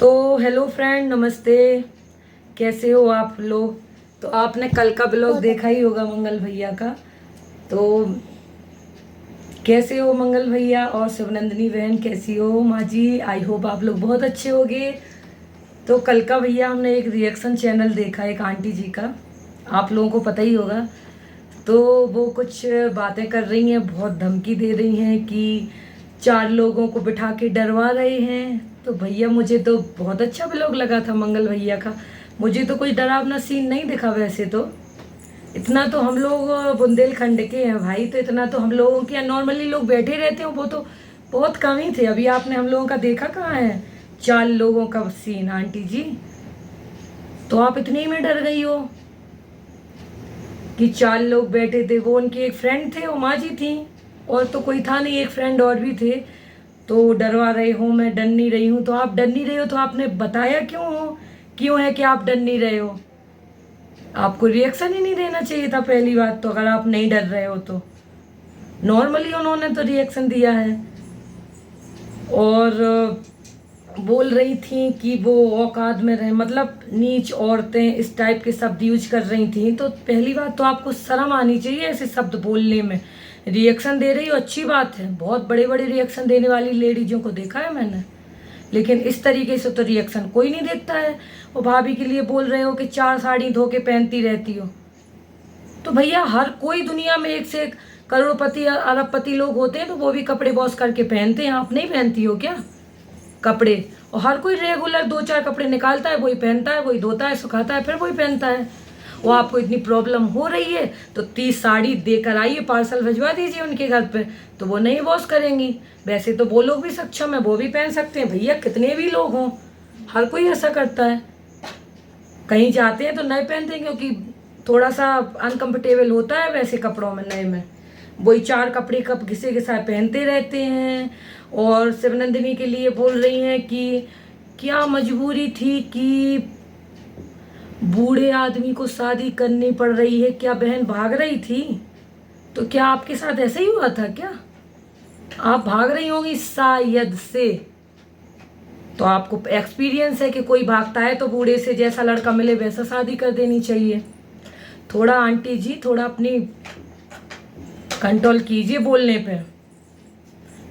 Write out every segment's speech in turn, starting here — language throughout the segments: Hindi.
तो हेलो फ्रेंड, नमस्ते। कैसे हो आप लोग? तो आपने कल का ब्लॉग देखा ही होगा मंगल भैया का। तो कैसे हो मंगल भैया और शिवनंदिनी बहन, कैसी हो माँ जी? आई होप आप लोग बहुत अच्छे होगे। तो कल का भैया हमने एक रिएक्शन चैनल देखा एक आंटी जी का, आप लोगों को पता ही होगा। तो वो कुछ बातें कर रही हैं, बहुत धमकी दे रही हैं कि 4 लोगों को बिठा के डरवा रहे हैं। तो भैया मुझे तो बहुत अच्छा ब्लॉग लगा था मंगल भैया का। मुझे तो कोई डरावना सीन नहीं दिखा वैसे तो। इतना तो हम लोग बुंदेलखंड के हैं भाई, तो इतना तो हम लोगों के यहाँ नॉर्मली लोग बैठे रहते हैं, वो तो बहुत कम ही थे। अभी आपने हम लोगों का देखा कहाँ है 4 लोगों का सीन आंटी जी। तो आप इतने ही में डर गई हो कि 4 लोग बैठे थे, वो उनके एक फ्रेंड थे, वो माँ जी थी, और तो कोई था नहीं, एक फ्रेंड और भी थे। तो डरवा रहे हो, मैं डर नहीं रही हूँ। तो आप डर नहीं रहे हो तो आपने बताया क्यों हो, क्यों है कि आप डर नहीं रहे हो? आपको रिएक्शन ही नहीं देना चाहिए था पहली बात तो, अगर आप नहीं डर रहे हो तो। नॉर्मली उन्होंने तो रिएक्शन दिया है और बोल रही थी कि वो औकात में रहे, मतलब नीच औरतें, इस टाइप के शब्द यूज कर रही थी। तो पहली बात तो आपको शर्म आनी चाहिए ऐसे शब्द बोलने में। रिएक्शन दे रही हो अच्छी बात है, बहुत बड़े बड़े रिएक्शन देने वाली लेडीजों को देखा है मैंने, लेकिन इस तरीके से तो रिएक्शन कोई नहीं देखता है। वो भाभी के लिए बोल रहे हो कि 4 साड़ी धो के पहनती रहती हो। तो भैया हर कोई दुनिया में एक से एक करोड़पति अरबपति लोग होते हैं, तो वो भी कपड़े वॉश करके पहनते हैं। आप नहीं पहनती हो क्या कपड़े? और हर कोई रेगुलर 2-4 कपड़े निकालता है, वही पहनता है, वही धोता है, सुखाता है, फिर वही पहनता है। वो आपको इतनी प्रॉब्लम हो रही है तो 30 साड़ी देकर आइए, पार्सल भिजवा दीजिए उनके घर पे, तो वो नहीं वॉश करेंगी। वैसे तो वो लोग भी सक्षम है, वो भी पहन सकते हैं भैया, कितने भी लोग हों, हर कोई ऐसा करता है। कहीं जाते हैं तो नए पहनते हैं क्योंकि थोड़ा सा अनकंफर्टेबल होता है वैसे कपड़ों में नए में। वही 4 कपड़े कब घिसे घिसाए पहनते रहते हैं। और शिवनंदिनी के लिए बोल रही हैं कि क्या मजबूरी थी कि बूढ़े आदमी को शादी करनी पड़ रही है, क्या बहन भाग रही थी? तो क्या आपके साथ ऐसे ही हुआ था क्या? आप भाग रही होंगी शायद से। तो आपको एक्सपीरियंस है कि कोई भागता है तो बूढ़े से जैसा लड़का मिले वैसा शादी कर देनी चाहिए। थोड़ा आंटी जी, थोड़ा अपनी कंट्रोल कीजिए बोलने पे।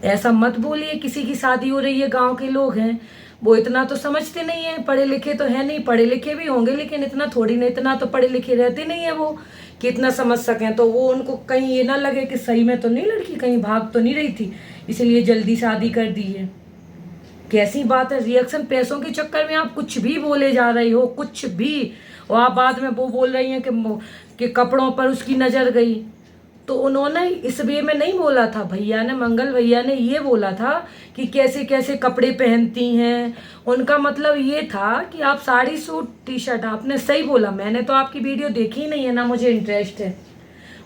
ऐसा मत बोलिए, किसी की शादी हो रही है, गांव के लोग हैं, वो इतना तो समझते नहीं है, पढ़े लिखे तो है नहीं, पढ़े लिखे भी होंगे लेकिन इतना थोड़ी ना, इतना तो पढ़े लिखे रहते नहीं है वो कि इतना समझ सकें। तो वो उनको कहीं ये ना लगे कि सही में तो नहीं लड़की कहीं भाग तो नहीं रही थी, इसलिए जल्दी शादी कर दी है। कैसी बात है, रिएक्शन पैसों के चक्कर में आप कुछ भी बोले जा रही हो, कुछ भी। और आप बाद में वो बोल रही हैं कि कपड़ों पर उसकी नज़र गई। तो उन्होंने इस वे में नहीं बोला था भैया ने, मंगल भैया ने ये बोला था कि कैसे कैसे कपड़े पहनती हैं। उनका मतलब ये था कि आप साड़ी सूट टी शर्ट, आपने सही बोला, मैंने तो आपकी वीडियो देखी ही नहीं है ना, मुझे इंटरेस्ट है।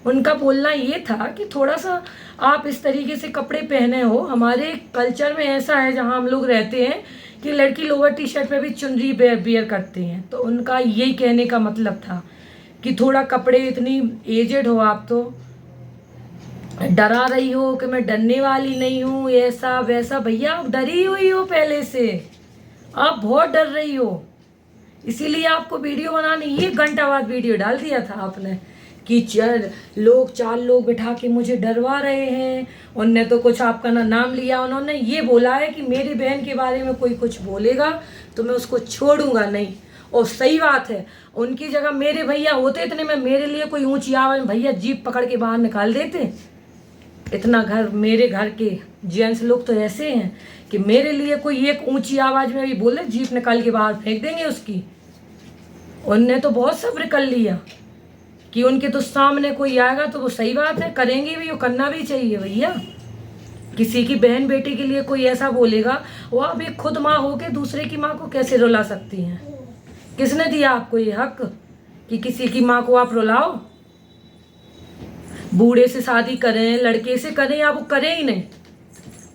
उनका बोलना ये था कि थोड़ा सा आप इस तरीके से कपड़े पहने हो, हमारे कल्चर में ऐसा है जहाँ हम लोग रहते हैं कि लड़की लोअर टी शर्ट पे भी चुनरी बियर करते हैं। तो उनका यही कहने का मतलब था कि थोड़ा कपड़े, इतनी एजेड हो आप तो डरा रही हो कि मैं डरने वाली नहीं हूँ ऐसा वैसा। भैया आप डरी हुई हो पहले से, आप बहुत डर रही हो, इसीलिए आपको वीडियो बनाने ये घंटा बाद वीडियो डाल दिया था आपने कि 4 लोग बिठा के मुझे डरवा रहे हैं। उनने तो कुछ आपका ना नाम लिया, उन्होंने ये बोला है कि मेरी बहन के बारे में कोई कुछ बोलेगा तो मैं उसको छोड़ूंगा नहीं। और सही बात है, उनकी जगह मेरे भैया होते इतने में मेरे लिए कोई ऊंची आवाज, भैया जीप पकड़ के बाहर निकाल देते। इतना घर, मेरे घर के जेंट्स लोग तो ऐसे हैं कि मेरे लिए कोई एक ऊंची आवाज में भी बोले जीप निकाल के बाहर फेंक देंगे उसकी। उनने तो बहुत सब्र कर लिया कि उनके तो सामने कोई आएगा तो वो, सही बात है, करेंगे भी, वो करना भी चाहिए भैया। किसी की बहन बेटी के लिए कोई ऐसा बोलेगा, वो आप एक खुद माँ होके दूसरे की माँ को कैसे रुला सकती हैं? किसने दिया आपको ये हक कि किसी की माँ को आप रुलाओ? बूढ़े से शादी करें, लड़के से करें, या वो करें ही नहीं।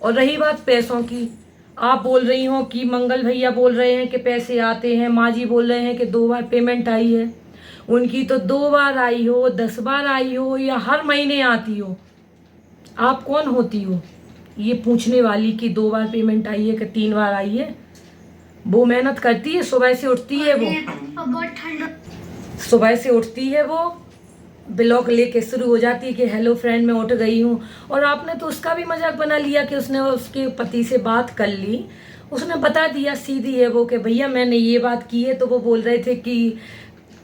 और रही बात पैसों की, आप बोल रही हो कि मंगल भैया बोल रहे हैं कि पैसे आते हैं, माँ जी बोल रहे हैं कि 2 बार पेमेंट आई है। उनकी तो 2 बार आई हो, 10 बार आई हो, या हर महीने आती हो, आप कौन होती हो ये पूछने वाली कि 2 बार पेमेंट आई है कि 3 बार आई है? वो मेहनत करती है, सुबह से उठती है वो, बहुत ठंड। सुबह से उठती है वो, ब्लॉग लेके शुरू हो जाती है कि हेलो फ्रेंड मैं उठ गई हूँ। और आपने तो उसका भी मजाक बना लिया कि उसने उसके पति से बात कर ली, उसने बता दिया, सीधी है वो कि भैया मैंने ये बात की है। तो वो बोल रहे थे कि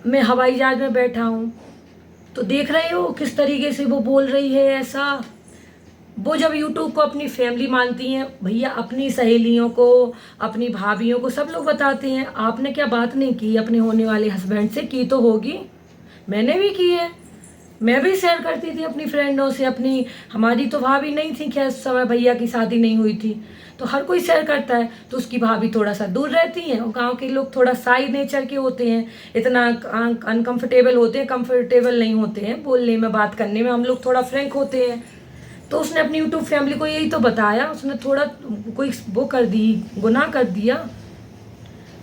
मैं हवाई जहाज में बैठा हूँ। तो देख रहे हो किस तरीके से वो बोल रही है ऐसा। वो जब यूट्यूब को अपनी फैमिली मानती हैं भैया, अपनी सहेलियों को, अपनी भाभीियों को सब लोग बताते हैं। आपने क्या बात नहीं की अपने होने वाले हस्बैंड से? की तो होगी, मैंने भी की है। मैं भी शेयर करती थी अपनी फ्रेंडों से। अपनी हमारी तो भाभी नहीं थी क्या, उस समय भैया की शादी नहीं हुई थी, तो हर कोई शेयर करता है। तो उसकी भाभी थोड़ा सा दूर रहती हैं, और गांव के लोग थोड़ा साई नेचर के होते हैं, इतना अनकंफर्टेबल होते हैं, कंफर्टेबल नहीं होते हैं बोलने में, बात करने में। हम लोग थोड़ा फ्रैंक होते हैं। तो उसने अपनी यूट्यूब फैमिली को यही तो बताया, उसने थोड़ा कोई वो कर दी, गुनाह कर दिया।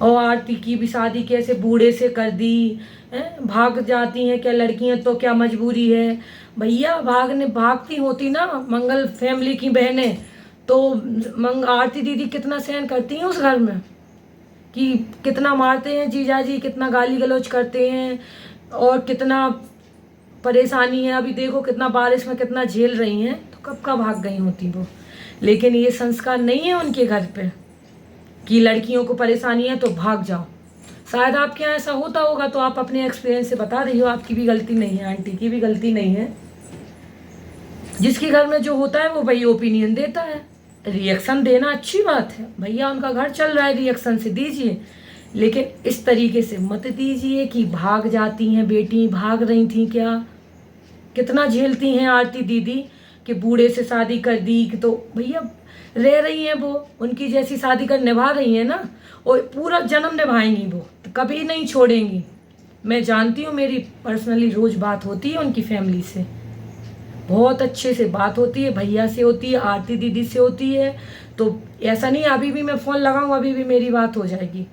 और आरती की भी शादी कैसे बूढ़े से कर दी है, भाग जाती हैं क्या लड़कियां, तो क्या मजबूरी है? भैया भागती होती ना मंगल फैमिली की बहनें, तो आरती दीदी कितना सहन करती हैं उस घर में, कि कितना मारते हैं जीजा जी, कितना गाली गलौज करते हैं, और कितना परेशानी है। अभी देखो कितना बारिश में कितना झेल रही हैं, तो कब का भाग गई होती वो। लेकिन ये संस्कार नहीं है उनके घर पे कि लड़कियों को परेशानी है तो भाग जाओ। शायद आपके यहाँ ऐसा होता होगा, तो आप अपने एक्सपीरियंस से बता रही हो, आपकी भी गलती नहीं है, आंटी की भी गलती नहीं है। जिसके घर में जो होता है वो भाई ओपिनियन देता है। रिएक्शन देना अच्छी बात है भैया, उनका घर चल रहा है, रिएक्शन से दीजिए, लेकिन इस तरीके से मत दीजिए कि भाग जाती हैं बेटी, भाग रही थी क्या। कितना झेलती हैं आरती दीदी कि बूढ़े से शादी कर दी, कि तो भैया रह रही हैं वो, उनकी जैसी शादी कर निभा रही हैं ना, और पूरा जन्म निभाएंगी वो, तो कभी नहीं छोड़ेंगी। मैं जानती हूँ, मेरी पर्सनली रोज बात होती है उनकी फैमिली से, बहुत अच्छे से बात होती है, भैया से होती है, आरती दीदी से होती है। तो ऐसा नहीं अभी भी मैं फ़ोन लगाऊँ अभी भी मेरी बात हो जाएगी।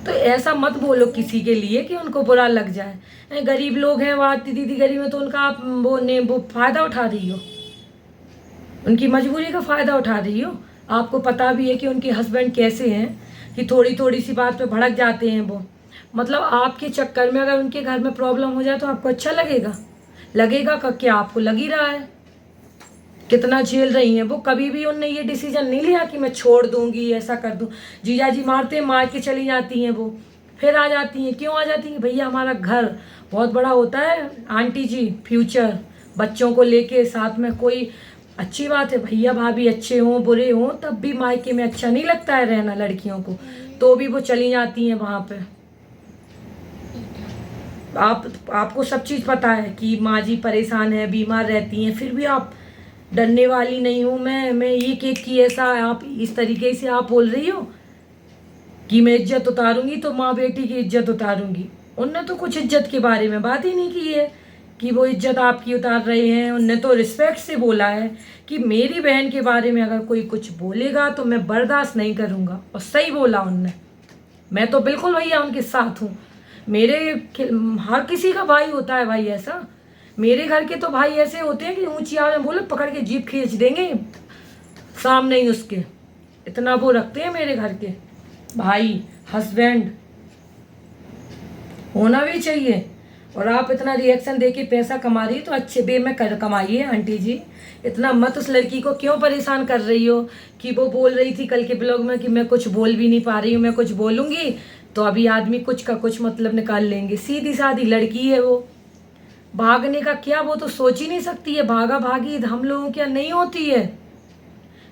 तो ऐसा मत बोलो किसी के लिए कि उनको बुरा लग जाए। गरीब लोग हैं, वो आरती दीदी गरीब है, तो उनका आप वो फ़ायदा उठा रही हो, उनकी मजबूरी का फ़ायदा उठा रही हो। आपको पता भी है कि उनके हस्बैंड कैसे हैं, कि थोड़ी थोड़ी सी बात पे भड़क जाते हैं वो। मतलब आपके चक्कर में अगर उनके घर में प्रॉब्लम हो जाए तो आपको अच्छा लगेगा? लगेगा का क्या? आपको लग ही रहा है कितना झेल रही हैं वो। कभी भी उनने ये डिसीजन नहीं लिया कि मैं छोड़ दूंगी, ऐसा कर दूं। जीजा जी मारते हैं, मार के चली जाती हैं वो, फिर आ जाती हैं। क्यों आ जाती हैं? भैया हमारा घर बहुत बड़ा होता है आंटी जी, फ्यूचर बच्चों को लेके साथ में कोई अच्छी बात है। भैया भाभी अच्छे हों बुरे हों, तब भी मायके में अच्छा नहीं लगता है रहना लड़कियों को, तो भी वो चली जाती हैं वहाँ पे। आपको सब चीज़ पता है कि माँ जी परेशान है, बीमार रहती हैं, फिर भी आप, डरने वाली नहीं हूँ मैं ये केक की ऐसा आप इस तरीके से आप बोल रही हो कि मैं इज्जत उतारूंगी तो माँ बेटी की इज्जत उतारूंगी। उनने तो कुछ इज्जत के बारे में बात ही नहीं की है कि वो इज्जत आपकी उतार रहे हैं। उनने तो रिस्पेक्ट से बोला है कि मेरी बहन के बारे में अगर कोई कुछ बोलेगा तो मैं बर्दाश्त नहीं करूँगा, और सही बोला उनने। मैं तो बिल्कुल भैया उनके साथ हूँ। मेरे हर किसी का भाई होता है भाई ऐसा, मेरे घर के तो भाई ऐसे होते हैं कि ऊंची आवाज में बोले पकड़ के जीप खींच देंगे सामने ही उसके, इतना वो रखते हैं मेरे घर के भाई। हस्बैंड होना भी चाहिए। और आप इतना रिएक्शन देके पैसा कमा रही तो अच्छे वे में कमाइए आंटी जी। इतना मत उस लड़की को क्यों परेशान कर रही हो कि वो बोल रही थी कल के ब्लॉग में कि मैं कुछ बोल भी नहीं पा रही हूँ, मैं कुछ बोलूँगी तो अभी आदमी कुछ का कुछ मतलब निकाल लेंगे। सीधी सादी लड़की है वो, भागने का क्या, वो तो सोच ही नहीं सकती है। भागा भागी हम लोगों क्या नहीं होती है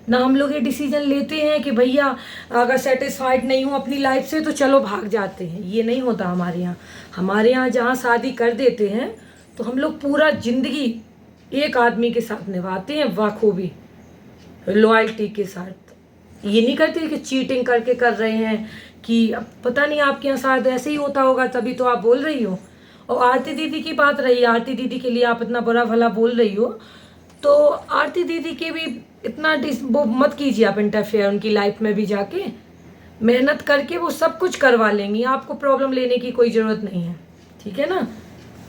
ना, हम लोग ये डिसीजन लेते हैं कि भैया अगर सेटिस्फाइड नहीं हूँ अपनी लाइफ से तो चलो भाग जाते हैं। ये नहीं होता हमारे यहाँ। हमारे यहाँ जहाँ शादी कर देते हैं तो हम लोग पूरा जिंदगी एक आदमी के साथ निभाते हैं बखूबी, लॉयल्टी के साथ। ये नहीं करते कि चीटिंग करके कर रहे हैं, कि पता नहीं आपके यहाँ शायद ऐसे ही होता होगा तभी तो आप बोल रही हो। और आरती दीदी की बात रही, आरती दीदी के लिए आप इतना बुरा भला बोल रही हो, तो आरती दीदी के भी इतना वो मत कीजिए आप इंटरफेयर उनकी लाइफ में भी जाके। मेहनत करके वो सब कुछ करवा लेंगी, आपको प्रॉब्लम लेने की कोई ज़रूरत नहीं है, ठीक है ना।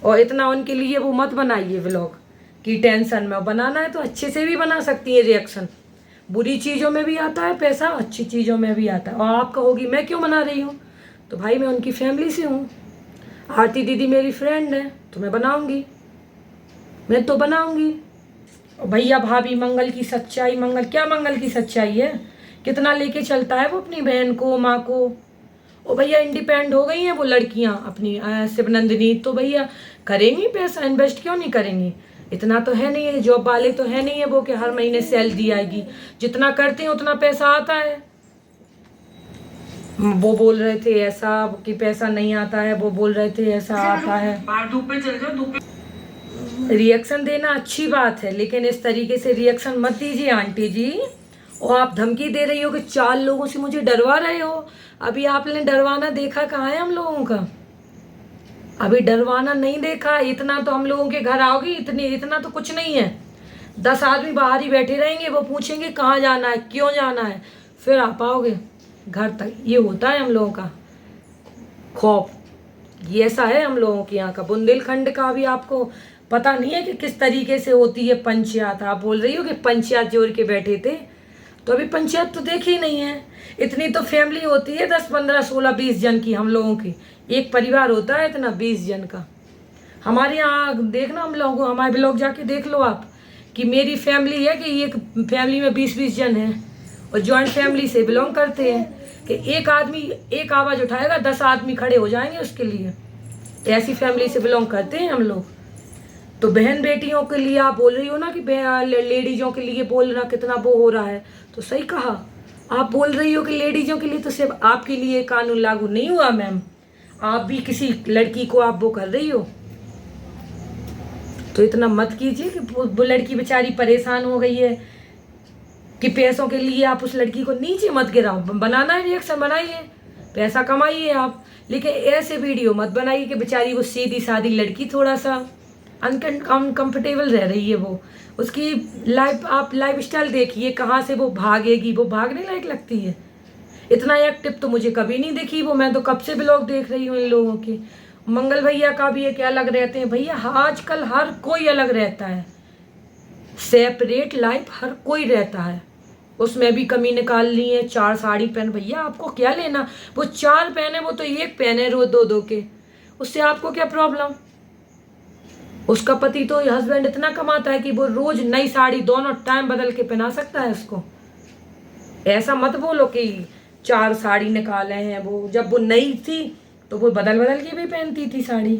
और इतना उनके लिए वो मत बनाइए व्लॉग कि टेंशन में। बनाना है तो अच्छे से भी बना सकती है रिएक्शन, बुरी चीज़ों में भी आता है पैसा, अच्छी चीज़ों में भी आता है। और आप कहोगी मैं क्यों बना रही हूँ, तो भाई मैं उनकी फैमिली से हूँ। आरती दीदी मेरी फ्रेंड है तो मैं बनाऊँगी, मैं तो बनाऊँगी। और भैया भाभी मंगल की सच्चाई, मंगल क्या मंगल की सच्चाई है, कितना लेके चलता है वो अपनी बहन को, माँ को। ओ भैया इंडिपेंडेंट हो गई हैं वो लड़कियां अपनी शिवनंदिनी, तो भैया करेंगी पैसा इन्वेस्ट, क्यों नहीं करेंगी। इतना तो है नहीं है, जॉब वाले तो है नहीं है वो कि हर महीने सैलरी आएगी, जितना करते हैं उतना पैसा आता है। वो बोल रहे थे ऐसा कि पैसा नहीं आता है, वो बोल रहे थे ऐसा आता है। धूप पे चल जाओ, धूप पे। रिएक्शन देना अच्छी बात है, लेकिन इस तरीके से रिएक्शन मत दीजिए आंटी जी। और आप धमकी दे रही हो कि 4 लोगों से मुझे डरवा रहे हो। अभी आपने डरवाना देखा कहाँ है हम लोगों का, अभी डरवाना नहीं देखा। इतना तो हम लोगों के घर आओगी, इतना तो कुछ नहीं है। 10 आदमी बाहर ही बैठे रहेंगे, वो पूछेंगे कहाँ जाना है, क्यों जाना है, फिर आप आओगे घर तक। ये होता है हम लोगों का खौफ, ये ऐसा है हम लोगों के यहाँ का। बुंदेलखंड का भी आपको पता नहीं है कि किस तरीके से होती है पंचायत। आप बोल रही हो कि पंचायत जोड़ के बैठे थे, तो अभी पंचायत तो देखी ही नहीं है। इतनी तो फैमिली होती है 10, 15, 16, 20 जन की हम लोगों की, एक परिवार होता है इतना 20 जन का। हमारे यहाँ देखना, हम लोगों हमारे ब्लॉग जाके देख लो आप कि मेरी फैमिली है कि एक फैमिली में 20-20 जन हैं, और जॉइंट फैमिली से बिलोंग करते हैं कि एक आदमी एक आवाज़ उठाएगा 10 आदमी खड़े हो जाएंगे उसके लिए। ऐसी फैमिली से बिलोंग करते हैं हम लोग। तो बहन बेटियों के लिए आप बोल रही हो ना कि लेडीजों के लिए बोलना कितना वो हो रहा है, तो सही कहा। आप बोल रही हो कि लेडीजों के लिए तो सिर्फ आपके लिए कानून लागू नहीं हुआ मैम, आप भी किसी लड़की को आप वो कर रही हो। तो इतना मत कीजिए कि वो लड़की बेचारी परेशान हो गई है कि पैसों के लिए आप उस लड़की को नीचे मत गिराओ। बनाना है रिएक्शन बनाइए, पैसा कमाइए आप, लेकिन ऐसे वीडियो मत बनाइए कि बेचारी वो सीधी सादी लड़की थोड़ा सा अनकंफर्टेबल रह रही है। वो उसकी आप लाइफ स्टाइल देखिए, कहाँ से वो भागेगी, वो भागने लायक लगती है। इतना एक्टिव तो मुझे कभी नहीं देखी वो, मैं तो कब से ब्लॉग देख रही हूँ इन लोगों के। मंगल भैया का भी एक अलग रहते हैं भैया, आजकल हर कोई अलग रहता है, सेपरेट लाइफ हर कोई रहता है। उसमें भी कमी निकाल ली है, 4 साड़ी पहन, भैया आपको क्या लेना, वो 4 पहने, वो तो 1 पहने रोज 2-2 के, उससे आपको क्या प्रॉब्लम। उसका पति तो हस्बैंड इतना कमाता है कि वो रोज नई साड़ी दोनों टाइम बदल के पहना सकता है उसको। ऐसा मत बोलो कि 4 साड़ी निकाले हैं, वो जब वो नई थी तो वो बदल बदल के भी पहनती थी साड़ी।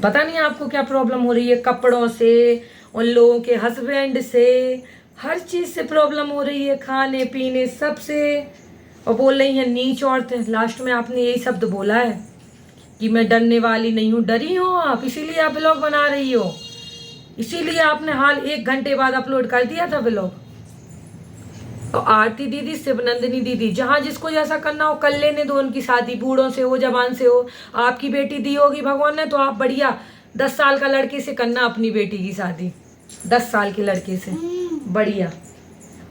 पता नहीं आपको क्या प्रॉब्लम हो रही है, कपड़ों से, उन लोगों के हस्बैंड से, हर चीज से प्रॉब्लम हो रही है, खाने पीने सबसे। और बोल रही है नीच औरतें। लास्ट में आपने यही शब्द बोला है कि मैं डरने वाली नहीं हूँ। डरी हो आप, इसीलिए आप ब्लॉग बना रही हो, इसीलिए आपने हाल 1 घंटे बाद अपलोड कर दिया था ब्लॉग। और आरती दीदी, शिवनंदिनी दीदी, जहाँ जिसको जैसा करना हो कर लेने दो उनकी शादी, बूढ़ों से हो जवान से हो। आपकी बेटी दी होगी भगवान ने तो आप बढ़िया 10 साल का लड़के से करना अपनी बेटी की शादी, 10 साल के लड़के से बढ़िया।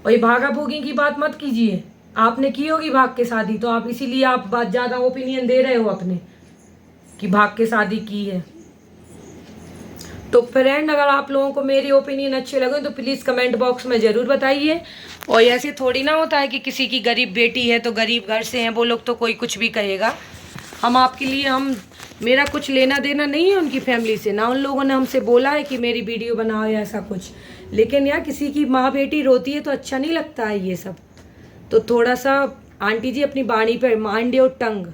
और ये भागा भोगी की बात मत कीजिए, आपने की होगी भाग के शादी, तो आप इसीलिए आप बात ज़्यादा ओपिनियन दे रहे हो अपने कि भाग के शादी की है। तो फ्रेंड, अगर आप लोगों को मेरी ओपिनियन अच्छे लगे तो प्लीज़ कमेंट बॉक्स में ज़रूर बताइए। और ऐसे थोड़ी ना होता है कि किसी की गरीब बेटी है तो गरीब घर से हैं वो लोग तो कोई कुछ भी कहेगा। हम आपके लिए, मेरा कुछ लेना देना नहीं है उनकी फैमिली से, ना उन लोगों ने हमसे बोला है कि मेरी वीडियो बनाओ या ऐसा कुछ। लेकिन यार किसी की माँ बेटी रोती है तो अच्छा नहीं लगता है ये सब। तो थोड़ा सा आंटी जी अपनी बाणी पर माइंड योर टंग,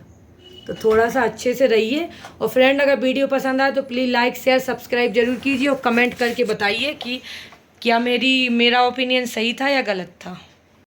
तो थोड़ा सा अच्छे से रहिए। और फ्रेंड, अगर वीडियो पसंद आए तो प्लीज़ लाइक शेयर सब्सक्राइब जरूर कीजिए और कमेंट करके बताइए कि क्या मेरा ओपिनियन सही था या गलत था।